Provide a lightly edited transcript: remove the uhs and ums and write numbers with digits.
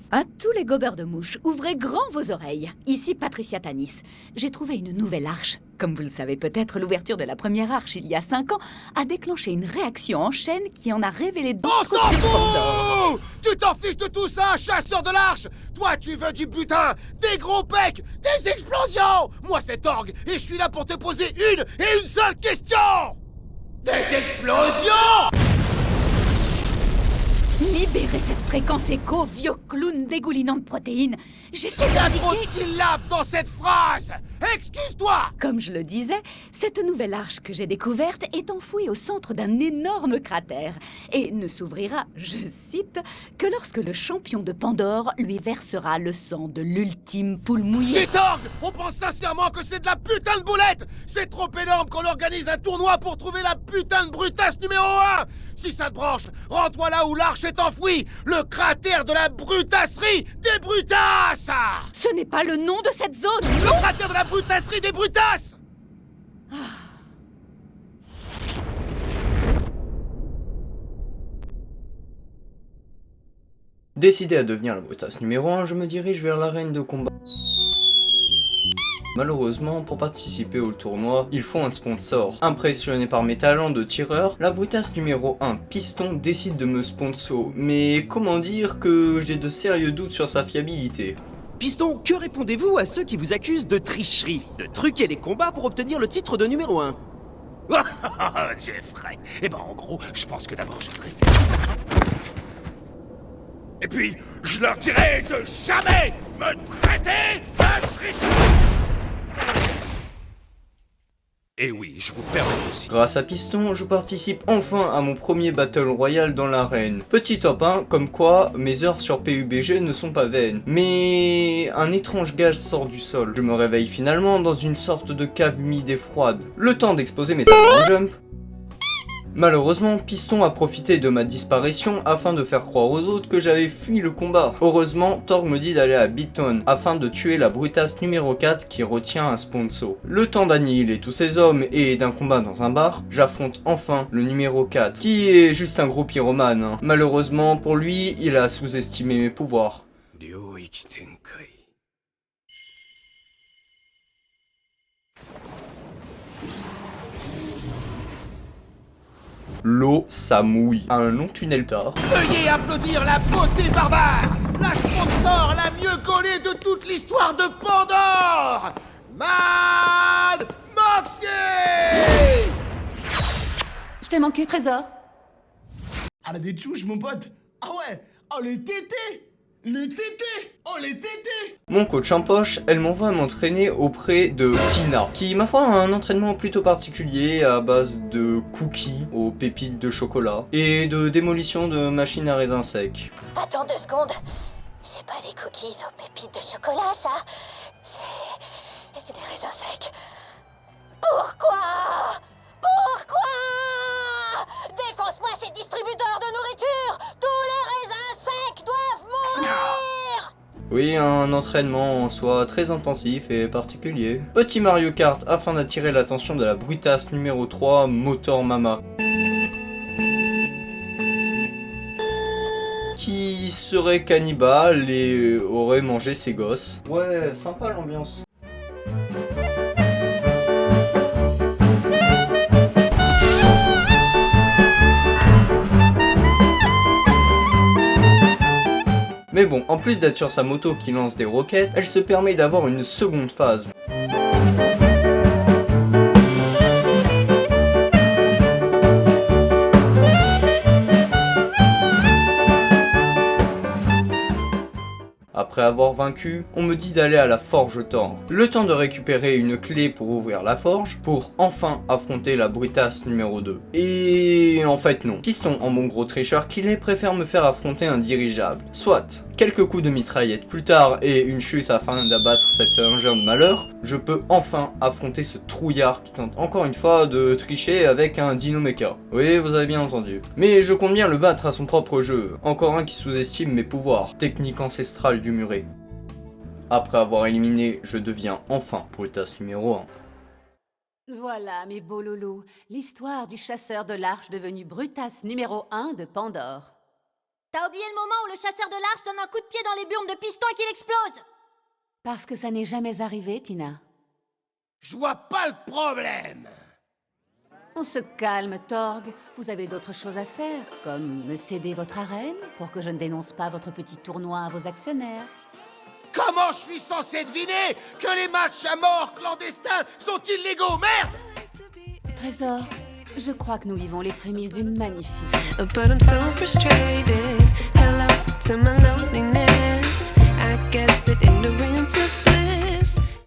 À tous les gobeurs de mouches, ouvrez grand vos oreilles. Ici Patricia Tanis. J'ai trouvé une nouvelle arche. Comme vous le savez peut-être, l'ouverture de la première arche il y a 5 ans a déclenché une réaction en chaîne qui en a révélé On d'autres s'en sur Pandore. fout! Tu t'en fiches de tout ça, chasseur de l'arche! Toi, tu veux du butin, des gros pecs, des explosions! Moi, c'est Torg, et je suis là pour te poser une et une seule question! Des explosions! Libérez cette fréquence écho, vieux clown dégoulinant de protéines. J'essaie Il y a trop de d'indiquer... syllabes dans cette phrase! Excuse-toi! Comme je le disais, cette nouvelle arche que j'ai découverte est enfouie au centre d'un énorme cratère et ne s'ouvrira, je cite, que lorsque le champion de Pandore lui versera le sang de l'ultime poule mouillée. Chez Torg, on pense sincèrement que c'est de la putain de boulette! C'est trop énorme qu'on organise un tournoi pour trouver la putain de brutasse numéro 1! Si ça te branche, rends-toi là où l'arche est enfouie! Le cratère de la brutasserie des brutasses! Ce n'est pas le nom de cette zone. Le cratère de la brutasserie des brutasses! Décidé à devenir la brutasse numéro 1, je me dirige vers l'arène de combat. Malheureusement, pour participer au tournoi, il faut un sponsor. Impressionné par mes talents de tireur, la brutasse numéro 1, Piston, décide de me sponsor. Mais comment dire que j'ai de sérieux doutes sur sa fiabilité. Piston, que répondez-vous à ceux qui vous accusent de tricherie, de truquer les combats pour obtenir le titre de numéro 1? Jeffrey. Eh ben en gros, je pense que d'abord je voudrais faire ça. Et puis, je leur dirai de jamais me traiter de tricheur. Et oui, je vous permets aussi. Grâce à Piston, je participe enfin à mon premier Battle Royale dans l'arène. Petit top 1, comme quoi mes heures sur PUBG ne sont pas vaines. Mais un étrange gaz sort du sol. Je me réveille finalement dans une sorte de cave humide et froide. Le temps d'exposer mes talents en jump. Malheureusement, Piston a profité de ma disparition afin de faire croire aux autres que j'avais fui le combat. Heureusement, Torg me dit d'aller à Beaton afin de tuer la brutasse numéro 4 qui retient un sponsor. Le temps d'annihiler tous ces hommes et d'un combat dans un bar, j'affronte enfin le numéro 4 qui est juste un gros pyromane. Hein. Malheureusement pour lui, il a sous-estimé mes pouvoirs. L'eau, ça mouille. À un long tunnel d'art. Veuillez applaudir la beauté barbare, la sponsor la mieux gaulée de toute l'histoire de Pandore, Mad Moxie! Je t'ai manqué, Trésor. Ah, la des tchouches, mon pote. Ah ouais. Oh, les tétés. Les tétés. Oh, les tétés. Mon coach en poche, elle m'envoie m'entraîner auprès de Tina, qui ma foi a un entraînement plutôt particulier à base de cookies aux pépites de chocolat et de démolition de machines à raisins secs. Attends 2 secondes. C'est pas des cookies aux pépites de chocolat, ça. C'est des raisins secs. Pourquoi? Défonce-moi ces distributeurs de nourriture. Tous les raisins secs doivent mourir. Oui, un entraînement en soi très intensif et particulier. Petit Mario Kart afin d'attirer l'attention de la brutasse numéro 3, Motor Mama. Qui serait cannibale et aurait mangé ses gosses. Ouais, sympa l'ambiance. Mais bon, en plus d'être sur sa moto qui lance des roquettes, elle se permet d'avoir une seconde phase. Après avoir vaincu, on me dit d'aller à la forge Torg. Le temps de récupérer une clé pour ouvrir la forge, pour enfin affronter la brutasse numéro 2. Et en fait non. Piston, en bon gros tricheur qu'il est, préfère me faire affronter un dirigeable. Soit, quelques coups de mitraillette plus tard et une chute afin d'abattre cet engin de malheur, je peux enfin affronter ce trouillard qui tente encore une fois de tricher avec un Dino Mecha. Oui, vous avez bien entendu. Mais je compte bien le battre à son propre jeu. Encore un qui sous-estime mes pouvoirs. Technique ancestrale du muret. Après avoir éliminé, je deviens enfin brutasse numéro 1. Voilà, mes beaux loulous, l'histoire du chasseur de l'arche devenu brutasse numéro 1 de Pandore. T'as oublié le moment où le chasseur de l'arche donne un coup de pied dans les burnes de piston et qu'il explose? Parce que ça n'est jamais arrivé, Tina. Je vois pas le problème. On se calme, Torg. Vous avez d'autres choses à faire, comme me céder votre arène pour que je ne dénonce pas votre petit tournoi à vos actionnaires. Comment je suis censé deviner que les matchs à mort clandestins sont illégaux, merde? Trésor, je crois que nous vivons les prémices d'une magnifique... But I'm so frustrated. Hello to my loneliness. I guess that ignorance is